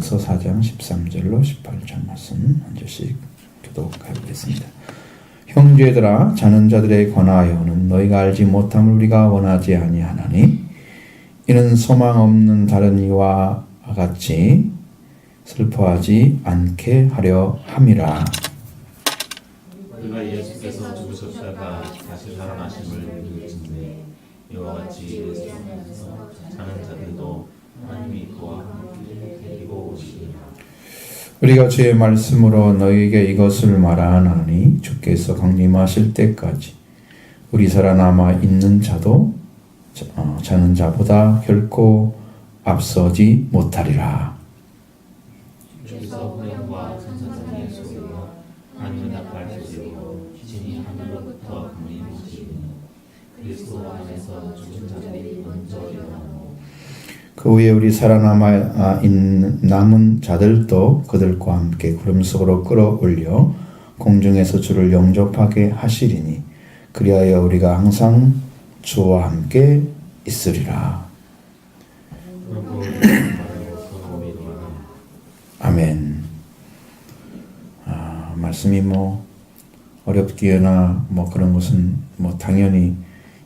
고린도전서 4장 13절로 18절 말씀 한 절씩 교독하겠습니다. 형제들아, 자는 자들에 관하여는 너희가 알지 못함을 우리가 원하지 아니하나니 이는 소망 없는 다른 이와 같이 슬퍼하지 않게 하려 함이라. 우리가 예수께서 죽으셨다가 다시 살아나심을 믿는데 이와 같이 예수께서 자는 자들도 하나님이 그와 함께 데리고 오시리라. 우리가 주의 말씀으로 너희에게 이것을 말하나니 주께서 강림하실 때까지 우리 살아남아 있는 자도 자는 자보다 결코 앞서지 못하리라. 주께서 후렴과 천사장의 소리와 하늘이 밝혀지고 기진이 하늘로부터 강림하시리니 그리스도 안에서 죽은 자들이 먼저 일어나고 그 후에 우리 살아남아 있는 남은 자들도 그들과 함께 구름 속으로 끌어올려 공중에서 주를 영접하게 하시리니 그리하여 우리가 항상 주와 함께 있으리라. 아멘. 말씀이 어렵거나 그런 것은 당연히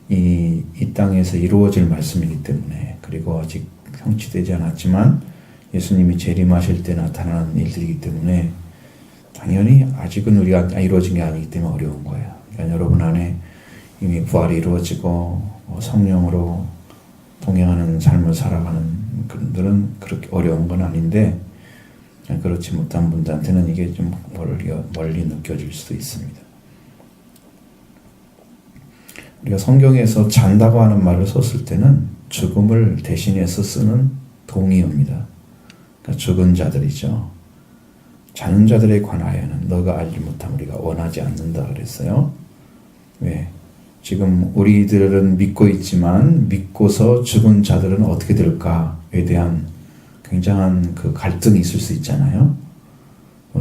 이 땅에서 이루어질 말씀이기 때문에, 그리고 아직 성취되지 않았지만 예수님이 재림하실 때 나타나는 일들이기 때문에 당연히 아직은 우리가 이루어진 게 아니기 때문에 어려운 거예요. 그러니까 여러분 안에 이미 부활이 이루어지고 성령으로 동행하는 삶을 살아가는 분들은 그렇게 어려운 건 아닌데, 그렇지 못한 분들한테는 이게 좀 멀리 느껴질 수도 있습니다. 우리가 성경에서 잔다고 하는 말을 썼을 때는 죽음을 대신해서 쓰는 동의어입니다. 그러니까 죽은 자들이죠. 자는 자들에 관하여는 너가 알지 못함 우리가 원하지 않는다 그랬어요. 왜? 지금 우리들은 믿고 있지만 믿고서 죽은 자들은 어떻게 될까에 대한 굉장한 그 갈등이 있을 수 있잖아요.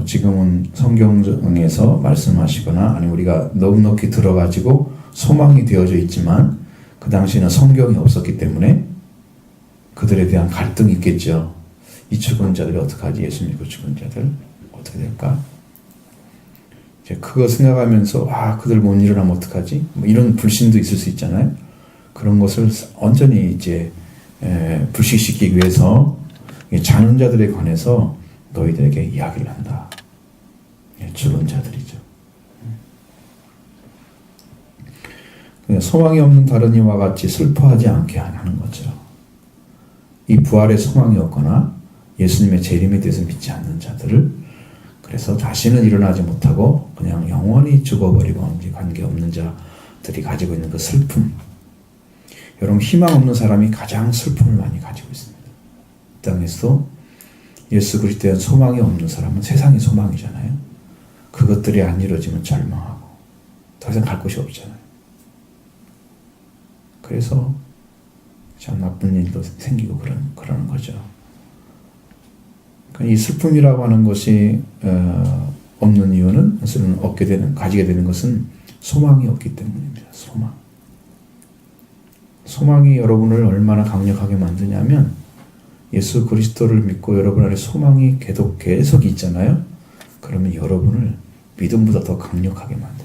지금은 성경에서 말씀하시거나 아니 우리가 넉넉히 들어가지고 소망이 되어져 있지만 그 당시에는 성경이 없었기 때문에 그들에 대한 갈등이 있겠죠. 이 죽은 자들이 어떡하지? 예수 믿고 죽은 자들 어떻게 될까? 이제 그거 생각하면서 그들 못 일어나면 어떡하지? 이런 불신도 있을 수 있잖아요. 그런 것을 온전히 이제 불식시키기 위해서 자는 자들에 관해서 너희들에게 이야기를 한다. 죽은 자들이죠. 소망이 없는 다른 이와 같이 슬퍼하지 않게 하는 거죠. 이 부활의 소망이 없거나 예수님의 재림에 대해서 믿지 않는 자들을, 그래서 다시는 일어나지 못하고 그냥 영원히 죽어버리고 관계없는 자들이 가지고 있는 그 슬픔. 여러분, 희망 없는 사람이 가장 슬픔을 많이 가지고 있습니다. 이 땅에서도 예수 그리스도에 대한 소망이 없는 사람은 세상이 소망이잖아요. 그것들이 안 이루어지면 절망하고 더 이상 갈 곳이 없잖아요. 그래서 참 나쁜 일도 생기고 그러는 거죠. 이 슬픔이라고 하는 것이 없는 이유는, 사실은 가지게 되는 것은 소망이 없기 때문입니다. 소망이 여러분을 얼마나 강력하게 만드냐면, 예수 그리스도를 믿고 여러분 안에 소망이 계속 있잖아요. 그러면 여러분을 믿음보다 더 강력하게 만듭니다.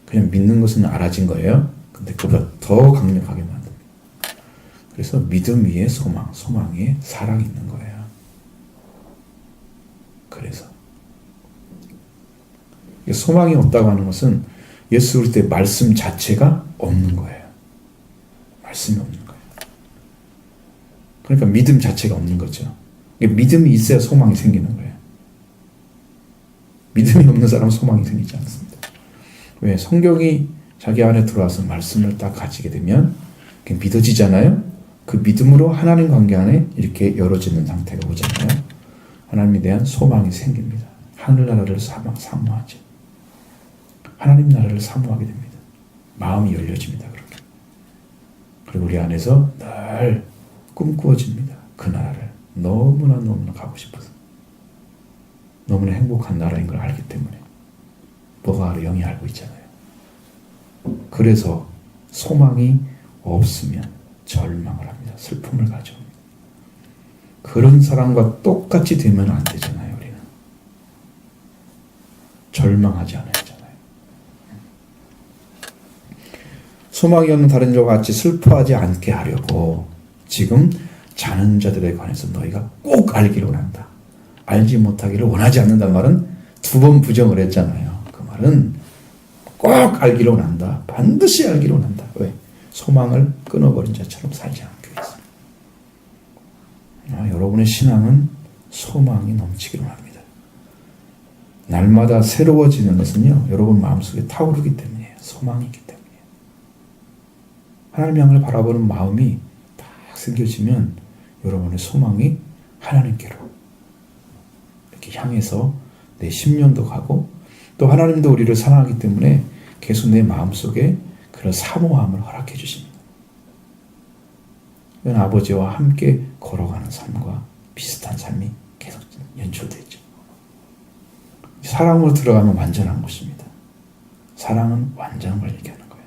그냥 믿는 것은 알아진 거예요. 근데 그보다 더 강력하게 만듭니다. 그래서 믿음 위에 소망 위에 사랑이 있는 거예요. 그래서 소망이 없다고 하는 것은 예수 그리스도의 말씀 자체가 없는 거예요. 말씀이 없는 거예요. 그러니까 믿음 자체가 없는 거죠. 믿음이 있어야 소망이 생기는 거예요. 믿음이 없는 사람은 소망이 생기지 않습니다. 왜? 성경이 자기 안에 들어와서 말씀을 딱 가지게 되면 믿어지잖아요. 그 믿음으로 하나님 관계 안에 이렇게 열어지는 상태가 오잖아요. 하나님에 대한 소망이 생깁니다. 하늘나라를 사모하죠. 하나님 나라를 사모하게 됩니다. 마음이 열려집니다. 그렇게. 그리고 우리 안에서 늘 꿈꾸어집니다. 그 나라를 너무나 가고 싶어서, 너무나 행복한 나라인 걸 알기 때문에. 뭐가 알아? 영이 알고 있잖아요. 그래서 소망이 없으면 절망을 합니다. 슬픔을 가져옵니다. 그런 사람과 똑같이 되면 안 되잖아요. 우리는 절망하지 않아야 하잖아요. 소망이 없는 다른 자와 같이 슬퍼하지 않게 하려고 지금 자는 자들에 관해서 너희가 꼭 알기를 원한다. 알지 못하기를 원하지 않는다는 말은 2번 부정을 했잖아요. 그 말은 꼭 알기를 원한다. 반드시 알기를 원한다. 왜? 소망을 끊어버린 자처럼 살지 않기 위해서. 여러분의 신앙은 소망이 넘치기를 원합니다. 날마다 새로워지는 것은요, 여러분 마음속에 타오르기 때문이에요. 소망이 있기 때문이에요. 하나님 향을 바라보는 마음이 딱 생겨지면 여러분의 소망이 하나님께로 이렇게 향해서 내 심령도 가고, 또 하나님도 우리를 사랑하기 때문에 계속 내 마음속에 그런 사모함을 허락해 주십니다. 이건 아버지와 함께 걸어가는 삶과 비슷한 삶이 계속 연출되죠. 사랑으로 들어가면 완전한 것입니다. 사랑은 완전한 걸 얘기하는 거예요.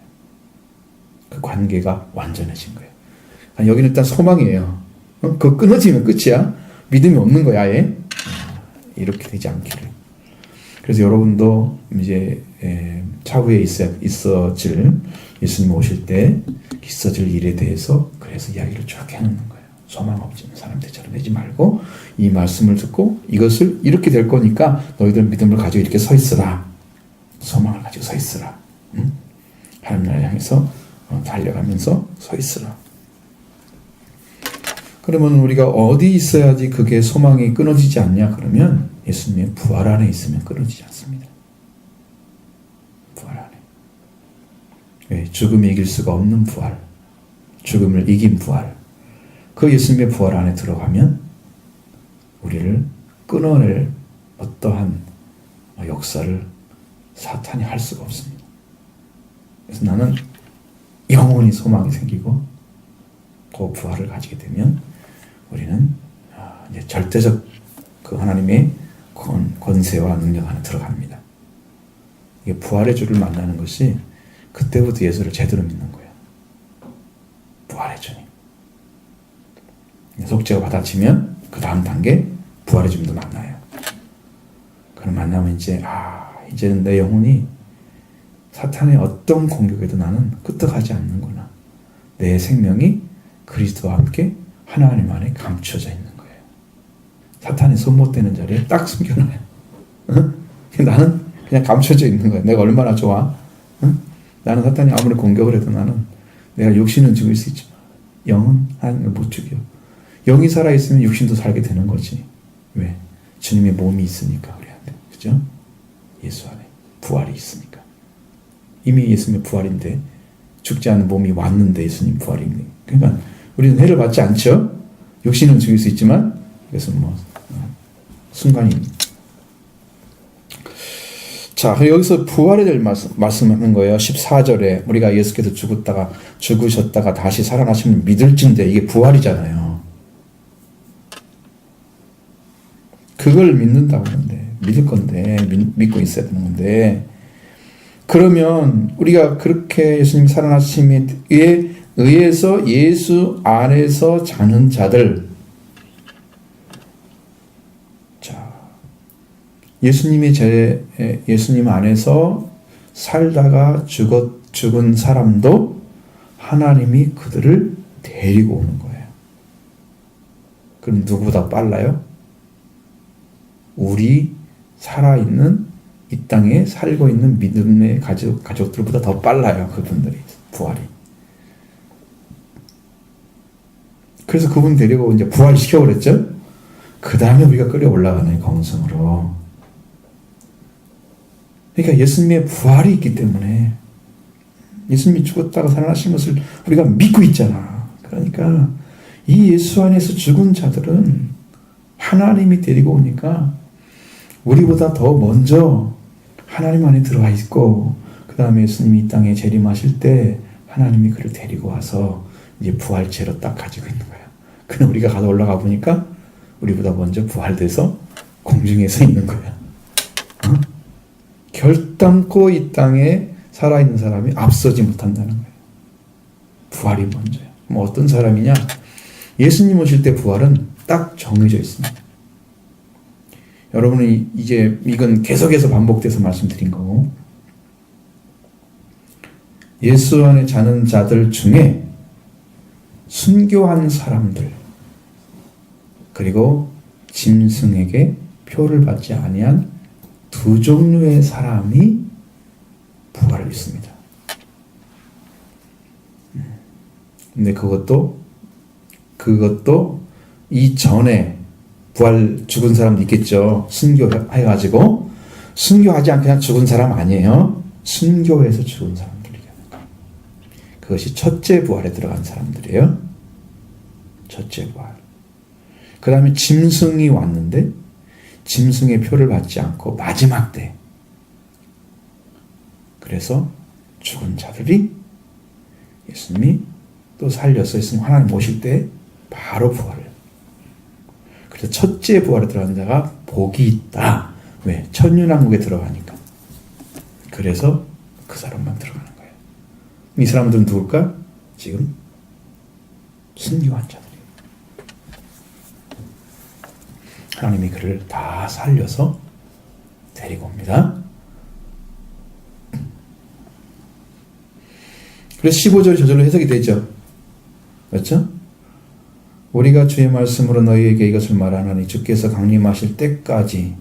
그 관계가 완전해진 거예요. 여기는 일단 소망이에요. 그거 끊어지면 끝이야. 믿음이 없는 거야, 아예. 이렇게 되지 않기를. 그래서 여러분도 이제 차후에 있어질 예수님 오실 때 있어질 일에 대해서 그래서 이야기를 쭉 해놓는 거예요. 소망 없는 사람들처럼 되지 말고 이 말씀을 듣고 이것을 이렇게 될 거니까 너희들 믿음을 가지고 이렇게 서 있으라. 소망을 가지고 서 있으라. 응? 하나님 나라를 향해서 달려가면서 서 있으라. 그러면 우리가 어디 있어야지 그게 소망이 끊어지지 않냐? 그러면 예수님의 부활 안에 있으면 끊어지지 않습니다. 부활 안에. 왜? 죽음이 이길 수가 없는 부활. 죽음을 이긴 부활. 그 예수님의 부활 안에 들어가면 우리를 끊어낼 어떠한 역사를 사탄이 할 수가 없습니다. 그래서 나는 영원히 소망이 생기고 그 부활을 가지게 되면 우리는 이제 절대적 그 하나님의 권세와 능력 안에 들어갑니다. 이게 부활의 주를 만나는 것이 그때부터 예수를 제대로 믿는 거예요. 부활의 주님. 속죄가 받아지면 그 다음 단계 부활의 주님도 만나요. 그럼 만나면 이제는 내 영혼이 사탄의 어떤 공격에도 나는 끄떡하지 않는구나. 내 생명이 그리스도와 함께 하나님 안에 감춰져 있는 거예요. 사탄이 손 못 대는 자리에 딱 숨겨놔요. 나는 그냥 감춰져 있는 거예요. 내가 얼마나 좋아? 나는 사탄이 아무리 공격을 해도 나는 내가 육신은 죽일 수 있지만 영은 하나님을 못 죽여. 영이 살아있으면 육신도 살게 되는 거지. 왜? 주님의 몸이 있으니까 우리한테. 그죠? 예수 안에 부활이 있으니까. 이미 예수님의 부활인데 죽지 않은 몸이 왔는데 예수님 부활인데. 그러니까 우리는 해를 받지 않죠? 육신은 죽일 수 있지만 이것은 순간입니다. 자, 여기서 부활에 대해 말씀하는 거예요. 14절에 우리가 예수께서 죽으셨다가 다시 살아나시면 믿을진데 이게 부활이잖아요. 그걸 믿는다고 하는데 믿을 건데 믿고 있어야 되는 건데 그러면 우리가 그렇게 예수님 살아나심에 의해서 예수 안에서 자는 자들, 자, 예수님 안에서 살다가 죽은 사람도 하나님이 그들을 데리고 오는 거예요. 그럼 누구보다 빨라요? 우리 살아있는 이 땅에 살고 있는 믿음의 가족들보다 더 빨라요. 그분들이 부활이. 그래서 그분 데리고 이제 부활시켜버렸죠. 그 다음에 우리가 끌어 올라가는 검성으로. 그러니까 예수님의 부활이 있기 때문에 예수님이 죽었다가 살아나신 것을 우리가 믿고 있잖아. 그러니까 이 예수 안에서 죽은 자들은 하나님이 데리고 오니까 우리보다 더 먼저 하나님 안에 들어와 있고 그 다음에 예수님이 이 땅에 재림하실 때 하나님이 그를 데리고 와서 이제 부활체로 딱 가지고 있는 거야. 그럼 우리가 가서 올라가 보니까 우리보다 먼저 부활돼서 공중에 서 있는 거야. 결단코 이 땅에 살아있는 사람이 앞서지 못한다는 거예요. 부활이 먼저야. 그럼 어떤 사람이냐? 예수님 오실 때 부활은 딱 정해져 있습니다. 여러분은 이제 이건 계속해서 반복돼서 말씀드린 거고, 예수 안에 사는 자들 중에 순교한 사람들, 그리고 짐승에게 표를 받지 아니한 두 종류의 사람이 부활을 믿습니다. 근데 그것도 이전에 부활 죽은 사람도 있겠죠. 순교해가지고, 순교하지 않고 그냥 죽은 사람 아니에요. 순교해서 죽은 사람들이에요. 그것이 첫째 부활에 들어간 사람들이에요. 첫째 부활. 그 다음에 짐승이 왔는데 짐승의 표를 받지 않고 마지막 때, 그래서 죽은 자들이 예수님이 또 살려서 예수님 하나님 오실 때 바로 부활을. 그래서 첫째 부활에 들어간 자가 복이 있다. 왜? 천년왕국에 들어가니까. 그래서 그 사람만 들어가는 거예요. 이 사람들은 누굴까? 지금 순교한 자들이에요. 하나님이 그를 다 살려서 데리고 옵니다. 그래서 15절 저절로 해석이 되죠. 그렇죠? 우리가 주의 말씀으로 너희에게 이것을 말하노니 주께서 강림하실 때까지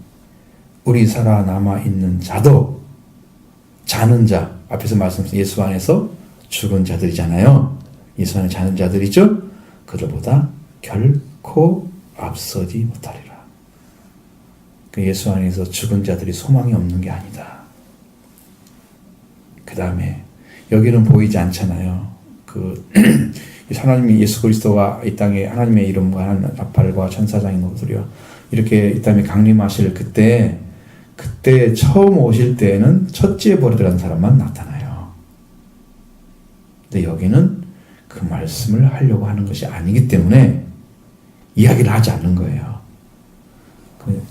우리 살아남아 있는 자도, 자는 자, 앞에서 말씀하신 예수 안에서 죽은 자들이잖아요. 예수 안에 자는 자들이죠. 그들보다 결코 앞서지 못하리라. 그 예수 안에서 죽은 자들이 소망이 없는 게 아니다. 그 다음에 여기는 보이지 않잖아요. 하나님이 예수 그리스도가 이 땅에 하나님의 이름과 하나님의 나팔과 천사장의 노소리와 이렇게 이 땅에 강림하실 그때 처음 오실 때에는 첫째 부활에 들어간 사람만 나타나요. 근데 여기는 그 말씀을 하려고 하는 것이 아니기 때문에 이야기를 하지 않는 거예요.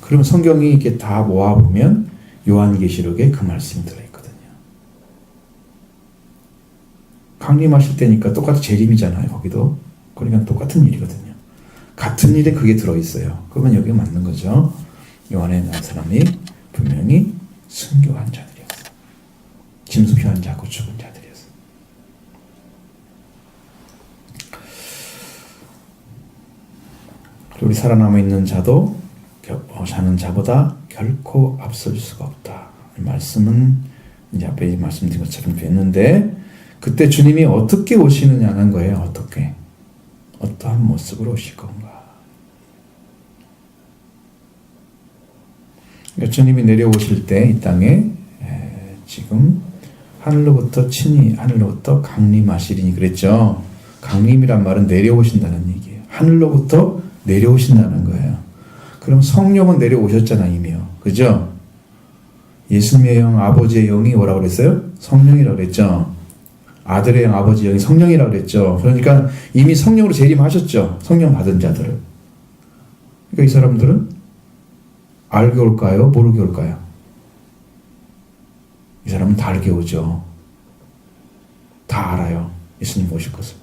그러면 성경이 이렇게 다 모아보면 요한계시록에 그 말씀이 들어있거든요. 강림하실 때니까 똑같이 재림이잖아요. 거기도. 그러니까 똑같은 일이거든요. 같은 일에 그게 들어있어요. 그러면 여기 맞는 거죠. 요한에 난 사람이 분명히 순교한 자들이었어요. 짐승표한 자고 죽은 자들이었어요. 우리 살아남아 있는 자도 자는 자보다 결코 앞설 수가 없다. 이 말씀은 이제 앞에 말씀드린 것처럼 됐는데, 그때 주님이 어떻게 오시느냐는 거예요. 어떻게? 어떠한 모습으로 오실 건가? 그러니까 주님이 내려오실 때 이 땅에 지금 하늘로부터 강림하시리니 그랬죠. 강림이란 말은 내려오신다는 얘기예요. 하늘로부터 내려오신다는 거예요. 그럼 성령은 내려오셨잖아요, 이미요. 그죠? 예수님의 영, 아버지의 영이 뭐라고 그랬어요? 성령이라고 그랬죠. 아들의 영, 아버지의 영이 성령이라고 그랬죠. 그러니까 이미 성령으로 재림하셨죠. 성령 받은 자들을. 그러니까 이 사람들은 알게 올까요? 모르게 올까요? 이 사람은 다 알게 오죠. 다 알아요. 예수님 오실 것을.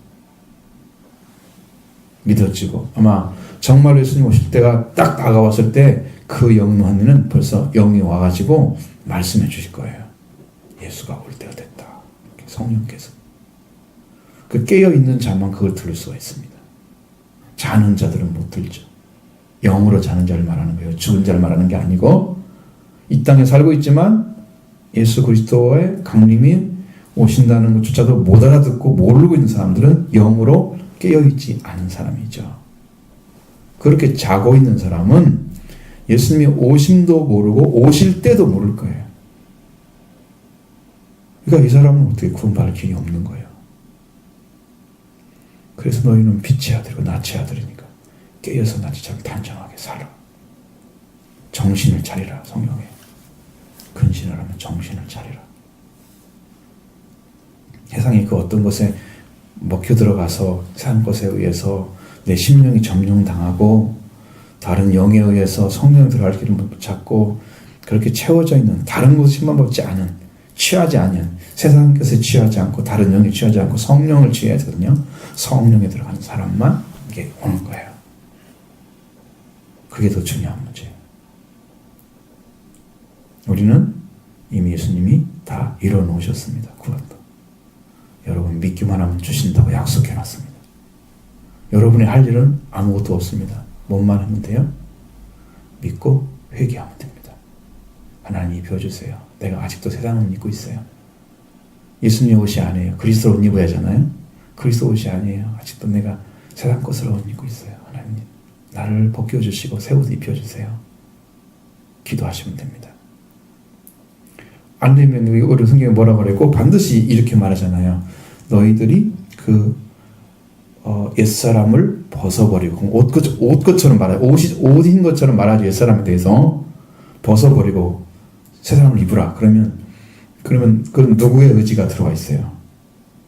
믿어지고, 아마 정말로 예수님 오실 때가 딱 다가왔을 때 그 영혼에는 벌써 영이 와가지고 말씀해 주실 거예요. 예수가 올 때가 됐다. 성령께서. 그 깨어있는 자만 그걸 들을 수가 있습니다. 자는 자들은 못 들죠. 영으로 자는 자를 말하는 거예요. 죽은 자를 말하는 게 아니고, 이 땅에 살고 있지만 예수 그리스도의 강림이 오신다는 것조차도 못 알아듣고 모르고 있는 사람들은 영으로 깨어있지 않은 사람이죠. 그렇게 자고 있는 사람은 예수님이 오심도 모르고 오실 때도 모를 거예요. 그러니까 이 사람은 어떻게 구원받을 길이 없는 거예요. 그래서 너희는 빛의 아들이고 낯의 아들이니까 깨어서 낯처럼 단정하게 살아. 정신을 차리라. 성경에 근신을 하면 정신을 차리라. 세상에 그 어떤 것에 먹혀 들어가서 산 것에 의해서 내 심령이 점령당하고 다른 영에 의해서 성령이 들어갈 길을 못 찾고 그렇게 채워져 있는, 다른 것에 힘만받지 않은, 취하지 않은, 세상 것에 취하지 않고 다른 영에 취하지 않고 성령을 취해야 되거든요. 성령에 들어가는 사람만 이게 오는 거예요. 그게 더 중요한 문제예요. 우리는 이미 예수님이 다 이뤄 놓으셨습니다. 구원도. 여러분 믿기만 하면 주신다고 약속해 놨습니다. 여러분이 할 일은 아무것도 없습니다. 뭐만 하면 돼요? 믿고 회개하면 됩니다. 하나님이 비워주세요. 내가 아직도 세상을 믿고 있어요. 예수님 옷이 아니에요. 그리스도 옷 입어야 하잖아요. 그리스도 옷이 아니에요. 아직도 내가 세상 것을 옷 입고 있어요. 하나님 나를 벗겨주시고 새 옷 입혀주세요. 기도하시면 됩니다. 안 되면 우리 성경에 뭐라고 그래요? 꼭 반드시 이렇게 말하잖아요. 너희들이 옛사람을 벗어버리고 옷 것처럼 말해요. 옷인 것처럼 말하죠. 옛사람에 대해서 벗어버리고 새 사람을 입으라. 그러면 그런 누구의 의지가 들어가 있어요?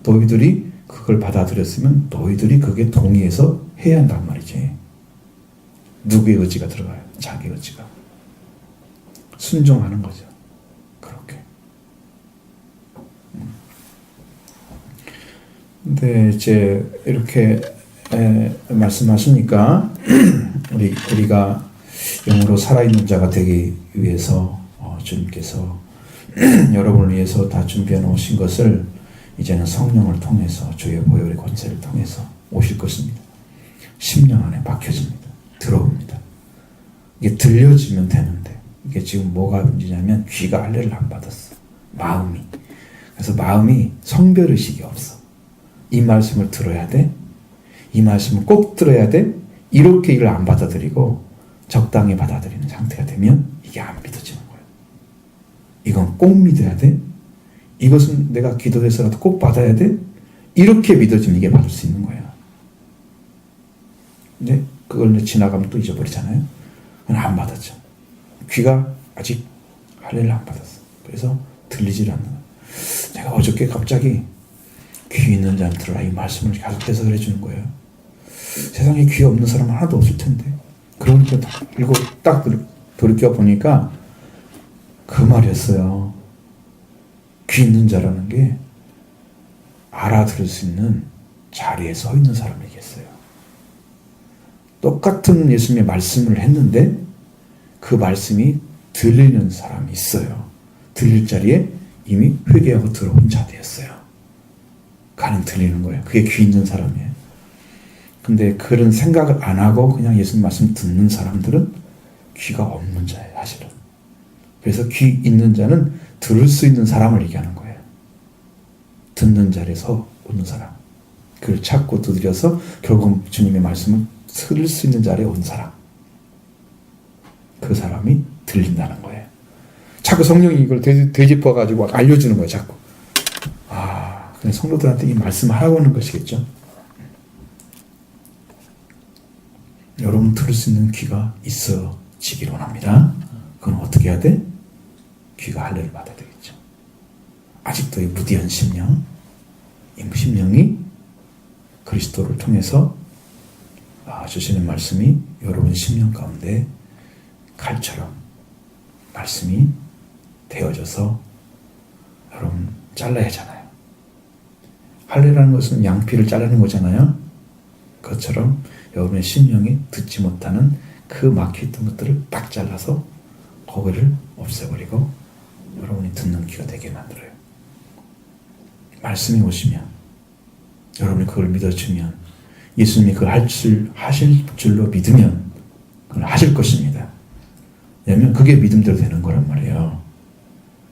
너희들이 그걸 받아들였으면 너희들이 그게 동의해서 해야 한단 말이지. 누구의 의지가 들어가요? 자기 의지가. 순종하는 거죠. 그렇게. 근데 이제 이렇게 말씀하시니까 우리가 영으로 살아있는 자가 되기 위해서 주님께서 여러분을 위해서 다 준비해 놓으신 것을 이제는 성령을 통해서 주의 보혈의 권세를 통해서 오실 것입니다. 심령 안에 박혀집니다. 들어옵니다. 이게 들려지면 되는데 이게 지금 뭐가 문제냐면 귀가 할례를 안 받았어. 마음이. 그래서 마음이 성별의식이 없어. 이 말씀을 들어야 돼. 이 말씀을 꼭 들어야 돼. 이렇게 이걸 안 받아들이고 적당히 받아들이는 상태가 되면 이게 안 믿어지는 거예요. 이건 꼭 믿어야 돼. 이것은 내가 기도해서라도 꼭 받아야 돼. 이렇게 믿어지면 이게 받을 수 있는 거예요. 근데 그걸 지나가면 또 잊어버리잖아요. 그건 안 받았죠. 귀가 아직 할례를 안 받았어. 그래서 들리질 않는 거예요. 내가 어저께 갑자기 귀 있는 자는 들어라 이 말씀을 계속 해석을 해주는 거예요. 세상에 귀 없는 사람은 하나도 없을 텐데. 그러니까 이거 딱 돌이켜 보니까 그 말이었어요. 귀 있는 자라는 게 알아들을 수 있는 자리에 서 있는 사람이겠어요. 똑같은 예수님의 말씀을 했는데 그 말씀이 들리는 사람이 있어요. 들릴 자리에 이미 회개하고 들어온 자들이었어요. 가는 들리는 거예요. 그게 귀 있는 사람이에요. 근데 그런 생각을 안 하고 그냥 예수님 말씀 듣는 사람들은 귀가 없는 자예요, 사실은. 그래서 귀 있는 자는 들을 수 있는 사람을 얘기하는 거예요. 듣는 자리에서 오는 사람. 그걸 찾고 두드려서 결국 주님의 말씀을 들을 수 있는 자리에 온 사람. 그 사람이 들린다는 거예요. 자꾸 성령이 이걸 되짚어가지고 알려주는 거예요, 자꾸. 그냥 성도들한테 이 말씀을 하라고 하는 것이겠죠. 여러분 들을 수 있는 귀가 있어지기를 원합니다. 그건 어떻게 해야 돼? 귀가 할례를 받아야 되겠죠. 아직도 이 무디한 심령, 이 심령이 그리스도를 통해서 주시는 말씀이 여러분 심령 가운데 칼처럼 말씀이 되어져서 여러분 잘라야 하잖아요. 할례라는 것은 양피를 자르는 거잖아요. 그것처럼 여러분의 심령이 듣지 못하는 그 막혀있던 것들을 딱 잘라서 거기를 없애버리고 여러분이 듣는 귀가 되게 만들어요. 말씀이 오시면 여러분이 그걸 믿어주면 예수님이 그걸 하실 줄로 믿으면 그걸 하실 것입니다. 왜냐하면 그게 믿음대로 되는 거란 말이에요.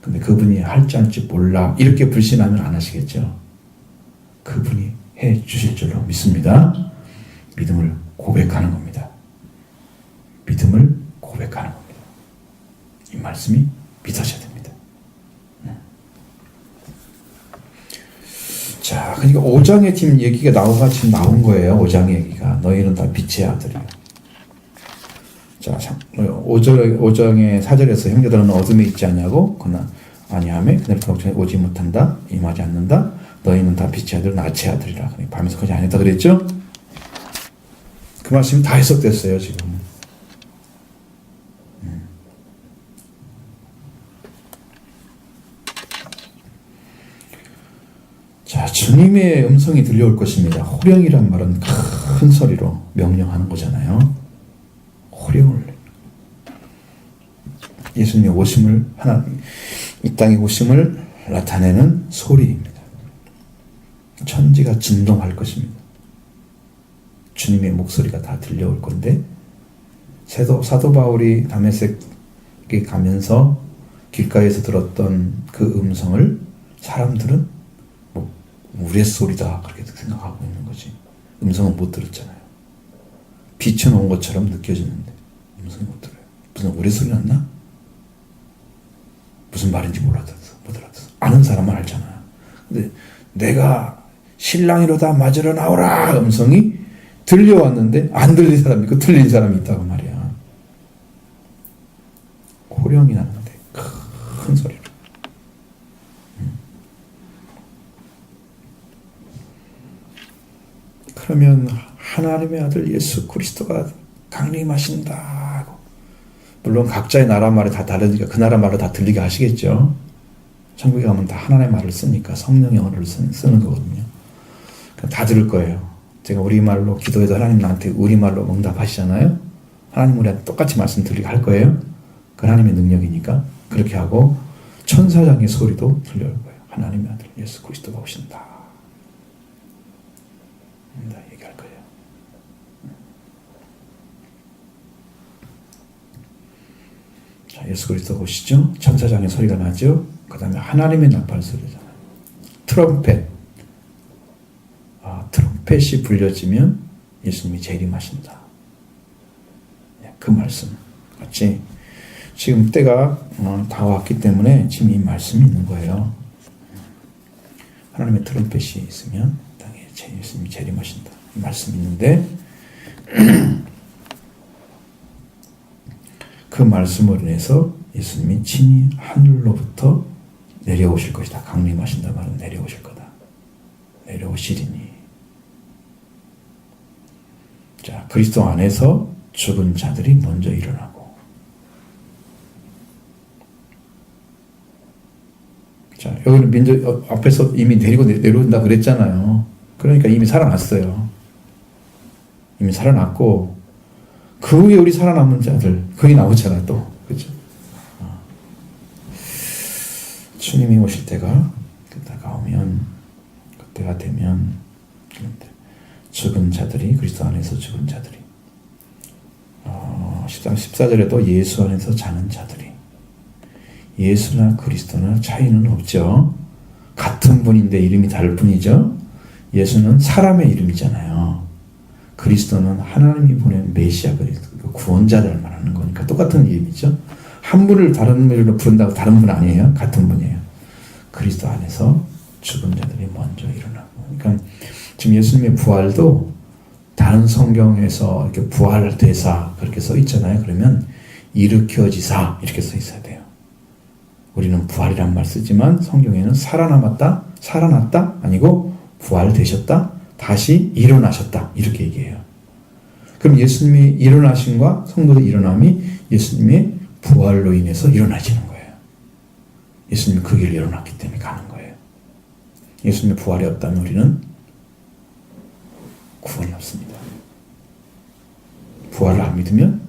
근데 그분이 할지 안 할지 몰라 이렇게 불신하면 안 하시겠죠. 그분이 해 주실 줄로 믿습니다. 믿음을 고백하는 겁니다. 믿음을 고백하는 겁니다. 이 말씀이 믿어져야 됩니다. 자, 그러니까 5장에 지금 얘기가 지금 나온 거예요. 5장 얘기가. 너희는 다 빛의 아들이요. 자, 5장의 4절에서 형제들은 어둠에 있지 않냐고 그러나 아니하매 그들 덕전에 오지 못한다. 임하지 않는다. 너희는 다 빛의 아들 낫의 아들이라. 밤에서 거지 아니다 그랬죠? 그 말씀이 다 해석됐어요 지금. 자, 주님의 음성이 들려올 것입니다. 호령이란 말은 큰 소리로 명령하는 거잖아요. 호령을 울리는 거예요. 예수님의 오심을 이 땅에 오심을 나타내는 소리입니다. 천지가 진동할 것입니다. 주님의 목소리가 다 들려올 건데 사도 바울이 다메섹에 가면서 길가에서 들었던 그 음성을 사람들은 뭐 우레소리다 그렇게 생각하고 있는 거지. 음성은 못 들었잖아요. 빛은 온 것처럼 느껴지는데 음성이 못 들어요. 무슨 우레소리 났나? 무슨 말인지 못 알아듣어. 아는 사람은 알잖아요. 근데 내가 신랑이로다 맞으러 나오라 음성이 들려왔는데 안 들린 사람이 있고 들린 사람이 있다고 말이야. 호령이 나는데 큰 소리로. 그러면 하나님의 아들 예수 그리스도가 강림하신다 하고, 물론 각자의 나라 말이 다 다르니까 그 나라 말로 다 들리게 하시겠죠. 천국에 가면 다 하나님의 말을 쓰니까 성령의 언어를 쓰는 거거든요. 다 들을 거예요. 제가 우리말로 기도해도 하나님 나한테 우리말로 응답하시잖아요. 하나님 우리한테 똑같이 말씀 드리게 할 거예요. 그 하나님의 능력이니까 그렇게 하고 천사장의 소리도 들려올 거예요. 하나님의 아들 예수 그리스도가 오신다. 얘기할 거예요. 자, 예수 그리스도가 오시죠. 천사장의 소리가 나죠. 그 다음에 하나님의 나팔 소리잖아요. 트럼펫. 트럼펫이 불려지면 예수님이 재림하신다. 그 말씀 같이 지금 때가 다 왔기 때문에 지금 이 말씀이 있는 거예요. 하나님의 트럼펫이 있으면 땅에 예수님이 재림하신다. 이 말씀이 있는데 그 말씀으로 인해서 예수님이 친히 하늘로부터 내려오실 것이다. 강림하신다 말은 내려오실 거다. 내려오시리니. 자, 그리스도 안에서 죽은 자들이 먼저 일어나고, 자, 여기는 민족 앞에서 이미 내려온다 그랬잖아요. 그러니까 이미 살아났어요. 이미 살아났고 그 후에 우리 살아남은 자들 거기 나오잖아요. 또 그렇죠. 주님이 오실 때가 다가오면, 그때가 되면 죽은 자들이, 그리스도 안에서 죽은 자들이, 14절에도 예수 안에서 자는 자들이, 예수나 그리스도나 차이는 없죠. 같은 분인데 이름이 다를 뿐이죠. 예수는 사람의 이름이잖아요. 그리스도는 하나님이 보낸 메시아, 구원자를 말하는 거니까 똑같은 이름이죠. 한 분을 다른 분으로 부른다고 다른 분 아니에요. 같은 분이에요. 그리스도 안에서 죽은 자들이 먼저 일어나고. 그러니까 지금 예수님의 부활도 다른 성경에서 이렇게 부활 대사 그렇게 써 있잖아요. 그러면 일으켜지사 이렇게 써 있어야 돼요. 우리는 부활이란 말 쓰지만 성경에는 살아남았다, 살아났다 아니고 부활되셨다, 다시 일어나셨다 이렇게 얘기해요. 그럼 예수님이 일어나심과 성도의 일어남이 예수님의 부활로 인해서 일어나지는 거예요. 예수님이 그 길을 일어났기 때문에 가는 거예요. 예수님의 부활이 없다면 우리는 구원이 없습니다. 부활을 안 믿으면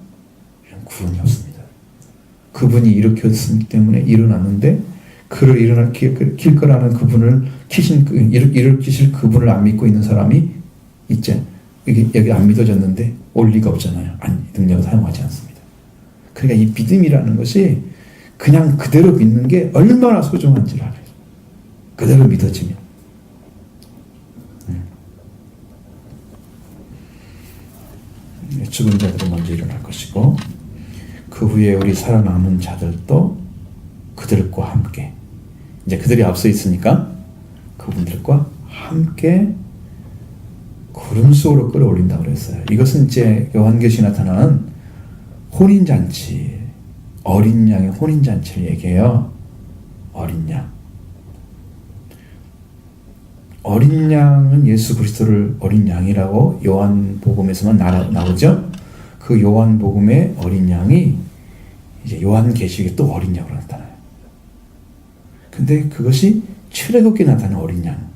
우리는 구원이 없습니다. 그분이 일으켰기 때문에 일어났는데 그를 킬 거라는 그분을 일으키실 그분을 안 믿고 있는 사람이 있죠. 여기 안 믿어졌는데 올 리가 없잖아요. 능력을 사용하지 않습니다. 그러니까 이 믿음이라는 것이 그냥 그대로 믿는 게 얼마나 소중한지를 알아요. 그대로 믿어지면. 죽은 자들은 먼저 일어날 것이고, 그 후에 우리 살아남은 자들도 그들과 함께, 이제 그들이 앞서 있으니까 그분들과 함께 구름 속으로 끌어올린다고 그랬어요. 이것은 이제 요한계시에 나타나는 혼인잔치, 어린 양의 혼인잔치를 얘기해요. 어린 양. 어린 양은 예수 그리스도를 어린 양이라고 요한복음에서만 나오죠. 그 요한복음의 어린 양이 이제 요한계시록에 또 어린 양으로 나타나요. 근데 그것이 출애굽기에 나타나는 어린 양.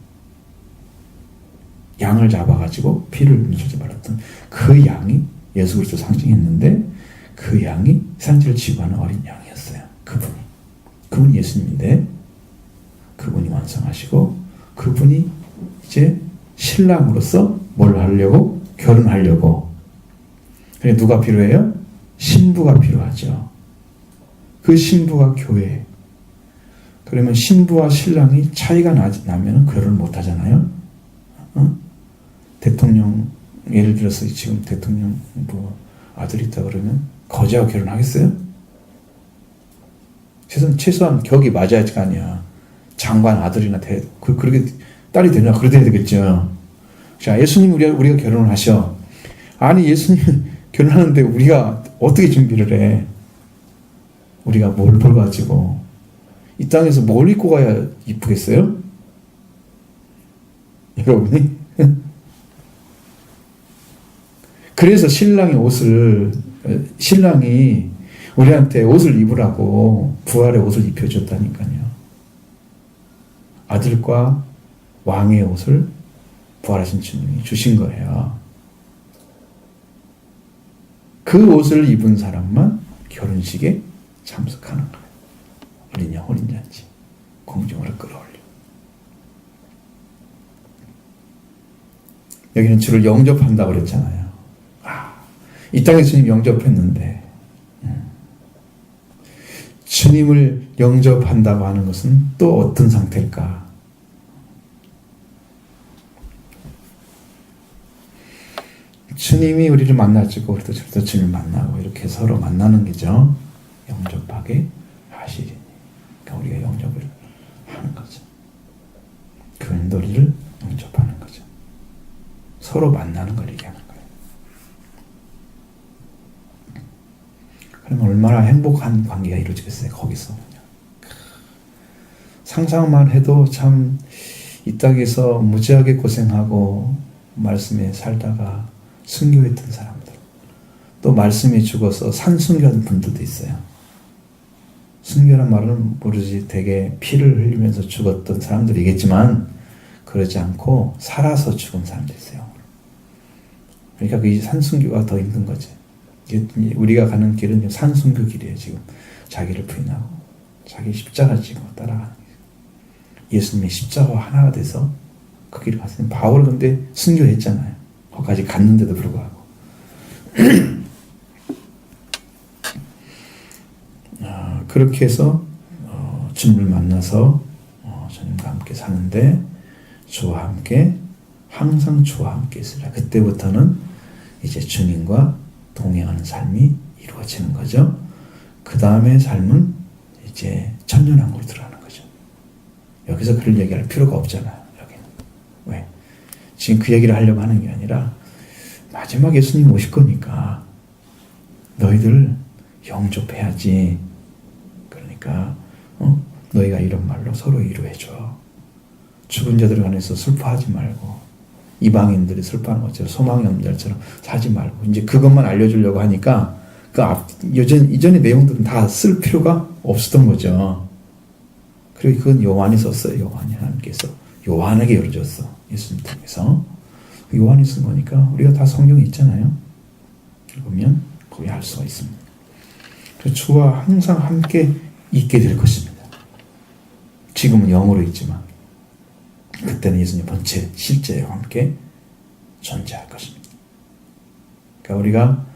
양을 잡아가지고 피를 묻히지 말았던 그 양이 예수 그리스도 상징했는데, 그 양이 세상지를 지고 가는 어린 양이었어요. 그분이 예수님인데 그분이 완성하시고 그분이 이제 신랑으로서 뭘 하려고? 결혼하려고. 그래 누가 필요해요? 신부가 필요하죠. 그 신부가 교회. 그러면 신부와 신랑이 차이가 나면 결혼을 못 하잖아요. 대통령 예를 들어서 지금 대통령 뭐 아들이 있다 그러면 거지하고 결혼하겠어요? 최소한 격이 맞아야 할 거 아니야. 장관 아들이나 그렇게 딸이 되냐 그래야 되겠죠. 자, 예수님 우리가 결혼을 하셔. 아니 예수님 결혼하는데 우리가 어떻게 준비를 해? 우리가 뭘 가지고 이 땅에서 뭘 입고 가야 이쁘겠어요? 여러분이? 그래서 신랑이 우리한테 옷을 입으라고 부활의 옷을 입혀줬다니까요. 아들과 왕의 옷을 부활하신 주님이 주신 거예요. 그 옷을 입은 사람만 결혼식에 참석하는 거예요. 어린양 혼인잔치 공중으로 끌어올려. 여기는 주를 영접한다고 그랬잖아요. 이 땅에 주님 영접했는데 주님을 영접한다고 하는 것은 또 어떤 상태일까? 주님이 우리를 만나주고 우리도 주님을 만나고 이렇게 서로 만나는 게죠. 영접하게 하시리니. 그러니까 우리가 영접을 하는 거죠. 그분도 우리를 영접하는 거죠. 서로 만나는 걸 얘기하는 거예요. 그러면 얼마나 행복한 관계가 이루어지겠어요. 거기서 상상만 해도 참 이 땅에서 무지하게 고생하고 말씀에 살다가 순교했던 사람들, 또 말씀에 죽어서 산순교한 분들도 있어요. 순교란 말은 모르지 되게 피를 흘리면서 죽었던 사람들이겠지만 그러지 않고 살아서 죽은 사람도 있어요. 그러니까 그 산순교가 더 힘든 거지. 우리가 가는 길은 산순교 길이에요. 지금 자기를 부인하고 자기 십자가 지고 따라가는 길. 예수님의 십자가와 하나가 돼서 그 길을 갔어요. 바울은 근데 순교했잖아요. 거기까지 갔는데도 불구하고. 그렇게 해서 주님을 만나서 주님과 함께 사는데 주와 함께 항상 주와 함께 있으라. 그때부터는 이제 주님과 동행하는 삶이 이루어지는 거죠. 그 다음에 삶은 이제 천년왕국으로 들어가는 거죠. 여기서 그런 얘기할 필요가 없잖아요. 여기는. 왜? 지금 그 얘기를 하려고 하는 게 아니라 마지막 예수님 오실 거니까 너희들 영접해야지. 그러니까 너희가 이런 말로 서로 위로해줘. 죽은 자들 간에서 슬퍼하지 말고 이방인들이 슬퍼하는 것처럼 소망이 없는 자처럼 사지 말고 이제 그것만 알려주려고 하니까 이전의 내용들은 다 쓸 필요가 없었던 거죠. 그리고 그건 요한이 썼어요. 요한이 하나님께서 요한에게 열어줬어. 예수님 통해서. 요한이 쓴 거니까 우리가 다 성경에 있잖아요. 읽으면 거기 알 수가 있습니다. 그래서 주와 항상 함께 있게 될 것입니다. 지금은 영으로 있지만 그때는 예수님 본체 실제와 함께 존재할 것입니다. 그러니까 우리가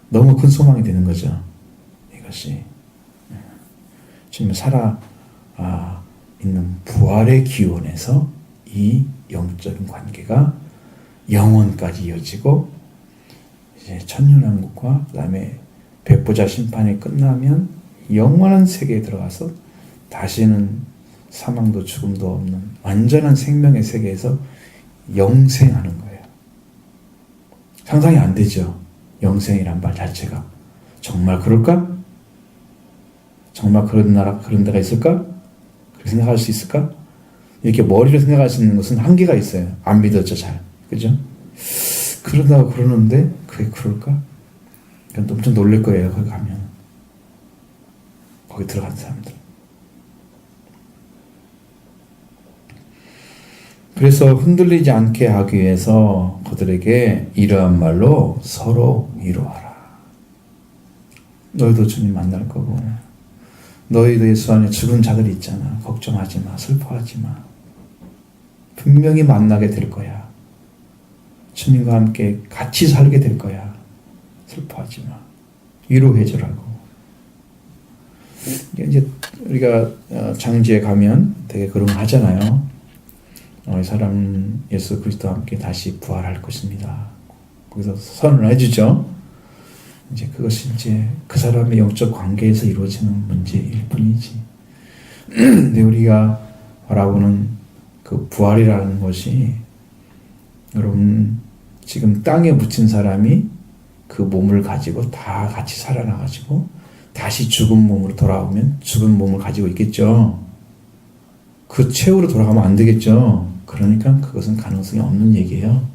너무 큰 소망이 되는 거죠. 이것이 주님 살아 있는 부활의 기원에서 이 영적인 관계가 영원까지 이어지고 이제 천년왕국과 그다음에 백보자 심판이 끝나면 영원한 세계에 들어가서 다시는 사망도 죽음도 없는 완전한 생명의 세계에서 영생하는 거예요. 상상이 안 되죠. 영생이란 말 자체가. 정말 그럴까? 정말 그런 나라, 그런 데가 있을까? 그렇게 생각할 수 있을까? 이렇게 머리로 생각할 수 있는 것은 한계가 있어요. 안 믿어져 잘. 그죠? 그러다가 그러는데 그게 그럴까? 그러니까 엄청 놀랄 거예요. 거기 가면. 거기 들어간 사람들. 그래서 흔들리지 않게 하기 위해서 그들에게 이러한 말로 서로 위로하라. 너희도 주님 만날 거고, 너희도 예수 안에 죽은 자들이 있잖아. 걱정하지 마. 슬퍼하지 마. 분명히 만나게 될 거야. 주님과 함께 같이 살게 될 거야. 슬퍼하지 마. 위로해 주라고. 이제 우리가 장지에 가면 되게 그런 거 하잖아요. 이 사람 예수 그리스도와 함께 다시 부활할 것입니다. 거기서 선언을 해주죠. 이제 그것이 이제 그 사람의 영적 관계에서 이루어지는 문제일 뿐이지. 근데 우리가 바라보는 그 부활이라는 것이, 여러분 지금 땅에 묻힌 사람이 그 몸을 가지고 다 같이 살아나가지고 다시 죽은 몸으로 돌아오면 죽은 몸을 가지고 있겠죠. 그 최후로 돌아가면 안 되겠죠. 그러니까 그것은 가능성이 없는 얘기예요.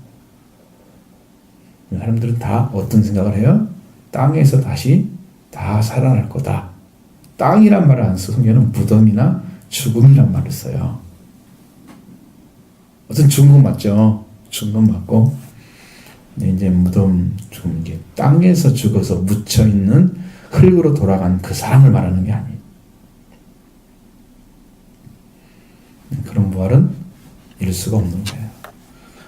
사람들은 다 어떤 생각을 해요? 땅에서 다시 다 살아날 거다. 땅이란 말을 안 써. 성경은 무덤이나 죽음이란 말을 써요. 어떤 죽은 건 맞죠. 죽은 건 맞고, 근데 이제 무덤, 죽은 게 땅에서 죽어서 묻혀 있는 흙으로 돌아간 그 사람을 말하는 게 아니에요. 그런 부활은 이룰 수가 없는 거예요.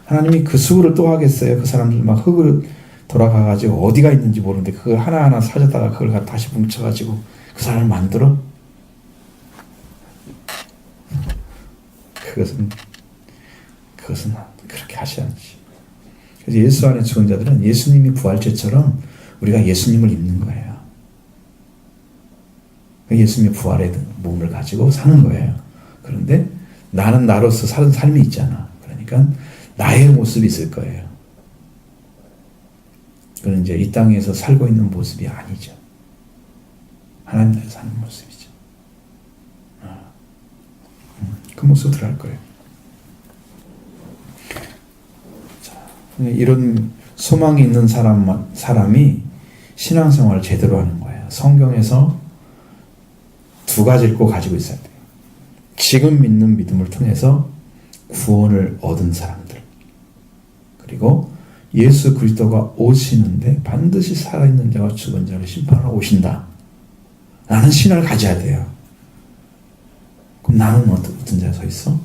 하나님이 그 수고를 또 하겠어요? 그 사람들 막 흙으로 돌아가가지고 어디가 있는지 모르는데 그걸 하나하나 찾아다가 그걸 다시 뭉쳐가지고 그 사람을 만들어? 그것은 그렇게 하지 않지. 그래서 예수 안에 죽은 자들은 예수님이 부활체처럼 우리가 예수님을 입는 거예요. 예수님의 부활의 몸을 가지고 사는 거예요. 그런데 나는 나로서 사는 삶이 있잖아. 그러니까 나의 모습이 있을 거예요. 그건 이제 이 땅에서 살고 있는 모습이 아니죠. 하나님 나라에 사는 모습이죠. 그 모습을 들어갈 거예요. 자, 이런 소망이 있는 사람이 신앙생활을 제대로 하는 거예요. 성경에서 두 가지를 꼭 가지고 있어야 돼요. 지금 믿는 믿음을 통해서 구원을 얻은 사람들, 그리고 예수 그리스도가 오시는데 반드시 살아있는 자와 죽은 자를 심판하러 오신다 라는 신앙을 가져야 돼요. 그럼 나는 어떤 자에 서 있어?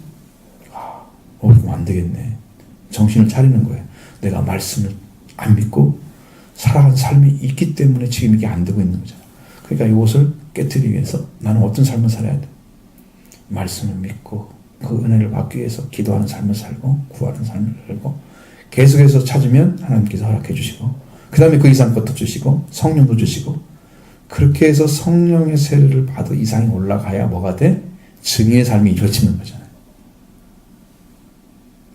그럼 안 되겠네. 정신을 차리는 거예요. 내가 말씀을 안 믿고 살아간 삶이 있기 때문에 지금 이게 안 되고 있는 거잖아. 그러니까 이것을 깨트리기 위해서 나는 어떤 삶을 살아야 돼? 말씀을 믿고 그 은혜를 받기 위해서 기도하는 삶을 살고 구하는 삶을 살고 계속해서 찾으면 하나님께서 허락해 주시고 그 다음에 그 이상 것도 주시고 성령도 주시고 그렇게 해서 성령의 세례를 받아 이상이 올라가야 뭐가 돼? 증인의 삶이 이루어지는 거잖아요.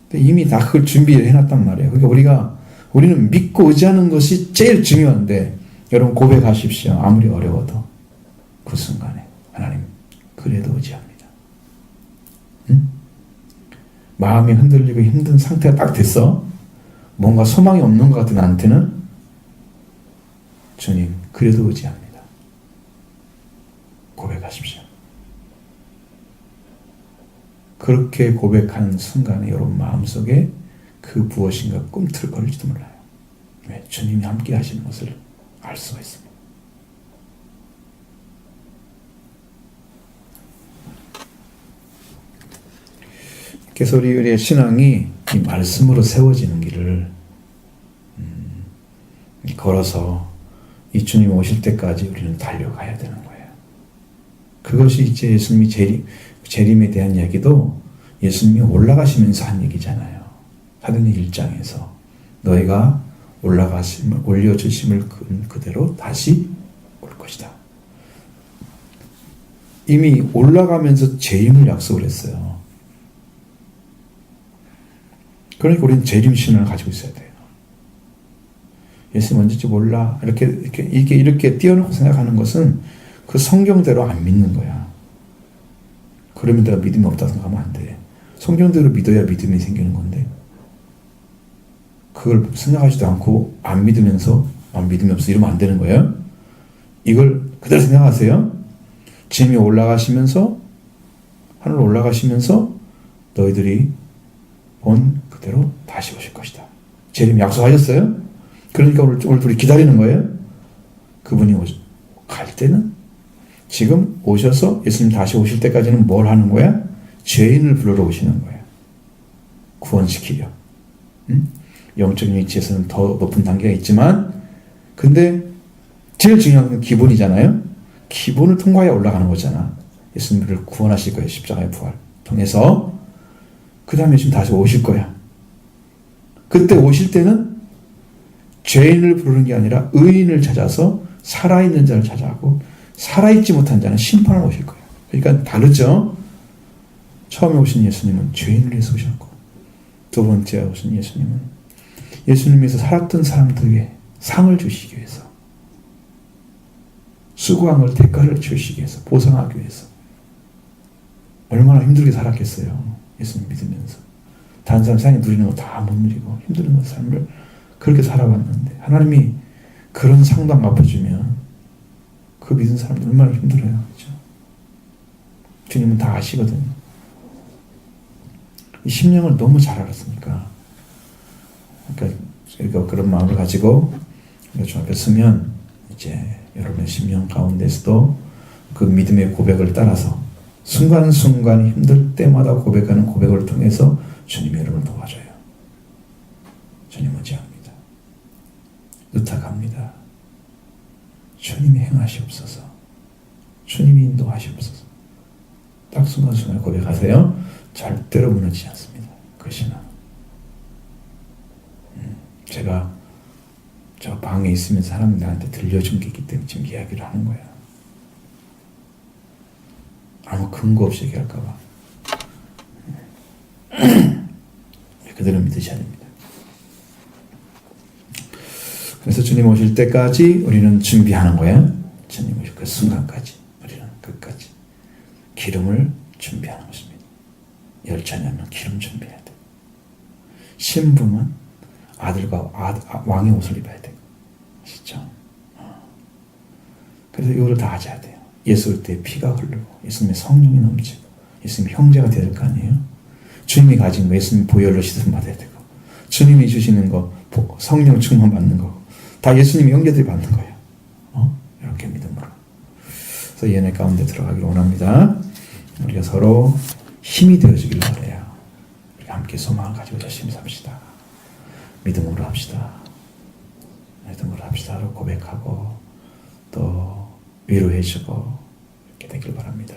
근데 이미 다 그걸 준비를 해놨단 말이에요. 그러니까 우리는 믿고 의지하는 것이 제일 중요한데 여러분 고백하십시오. 아무리 어려워도 그 순간에 하나님 그래도 의지합니다. 응? 마음이 흔들리고 힘든 상태가 딱 됐어. 뭔가 소망이 없는 것 같은 나한테는 주님 그래도 의지합니다. 고백하십시오. 그렇게 고백하는 순간에 여러분 마음속에 그 무엇인가 꿈틀거릴지도 몰라요. 왜? 주님이 함께 하시는 것을 알 수가 있습니다. 그래서 우리의 신앙이 이 말씀으로 세워지는 길을 걸어서 이 주님 오실 때까지 우리는 달려가야 되는 거예요. 그것이 이제 예수님이 재림에 대한 이야기도 예수님이 올라가시면서 한 얘기잖아요. 사도행전 1장에서 너희가 올려주심을 그대로 다시 올 것이다. 이미 올라가면서 재림을 약속을 했어요. 그러니까 우리는 재림 신앙을 가지고 있어야 돼요. 예수님 언제쯤 몰라. 이렇게 띄워놓고 생각하는 것은 그 성경대로 안 믿는 거야. 그러면 내가 믿음이 없다고 생각하면 안 돼. 성경대로 믿어야 믿음이 생기는 건데 그걸 생각하지도 않고 안 믿으면서 믿음이 없어 이러면 안 되는 거예요. 이걸 그대로 생각하세요. 주님이 올라가시면서 하늘로 올라가시면서 너희들이 본 그대로 다시 오실 것이다. 재림 약속하셨어요? 그러니까 오늘 둘이 기다리는 거예요. 그분이 갈 때는 지금 오셔서 예수님 다시 오실 때까지는 뭘 하는 거야? 죄인을 부르러 오시는 거야. 구원시키려. 영적인 위치에서는 더 높은 단계가 있지만 근데 제일 중요한 건 기본이잖아요. 기본을 통과해야 올라가는 거잖아. 예수님을 구원하실 거예요. 십자가의 부활 통해서. 그 다음에 예수님 다시 오실 거야. 그때 오실 때는 죄인을 부르는 게 아니라 의인을 찾아서 살아있는 자를 찾아가고 살아있지 못한 자는 심판을 오실 거예요. 그러니까 다르죠. 처음에 오신 예수님은 죄인을 위해서 오셨고 두 번째 오신 예수님은 예수님께서 살았던 사람들에게 상을 주시기 위해서 수고한 걸 대가를 주시기 위해서 보상하기 위해서 얼마나 힘들게 살았겠어요. 예수님 믿으면서 다른 사람 세상에 누리는 거 다 못 누리고 힘든 삶을 그렇게 살아왔는데 하나님이 그런 상도 안 갚아주면 그 믿은 사람들 얼마나 힘들어요. 그렇죠? 주님은 다 아시거든요. 이 심령을 너무 잘 알았으니까 그러니까 저희가 그런 마음을 가지고 주 앞에 서면 이제 여러분의 심령 가운데서도 그 믿음의 고백을 따라서 순간순간 힘들 때마다 고백하는 고백을 통해서 주님이 여러분을 도와줘요. 주님 의지합니다. 의탁합니다. 주님이 행하시옵소서. 주님이 인도하시옵소서. 딱 순간순간 고백하세요. 절대로 무너지지 않습니다. 그 신앙. 제가 저 방에 있으면서 하나님 나한테 들려준 게 있기 때문에 지금 이야기를 하는 거야. 아무 근거 없이 얘기할까 봐. 그대로 믿으셔야 됩니다. 그래서 주님 오실 때까지 우리는 준비하는 거야. 주님 오실 그 순간까지 우리는 끝까지 기름을 준비하는 것입니다. 열차냐면 기름 준비해야 돼. 신부는 아들과 왕의 옷을 입어야 돼. 아시죠? 그래서 이거를 다 하셔야 돼요. 예수 올 때 피가 흐르고 예수님의 성령이 넘치고 예수님의 형제가 되야 될 거 아니에요? 주님이 가진 거 예수님 보혈로 씻음 받아야 되고 주님이 주시는 거 성령 충만 받는 거 다 예수님의 형제들이 받는 거예요. 이렇게 믿음으로. 그래서 이 은혜 가운데 들어가기를 원합니다. 우리가 서로 힘이 되어주길 바라요. 우리가 함께 소망을 가지고 열심히 삽시다. 믿음으로 합시다. 믿음으로 합시다. 고백하고 또 위로해주고 이렇게 되길 바랍니다.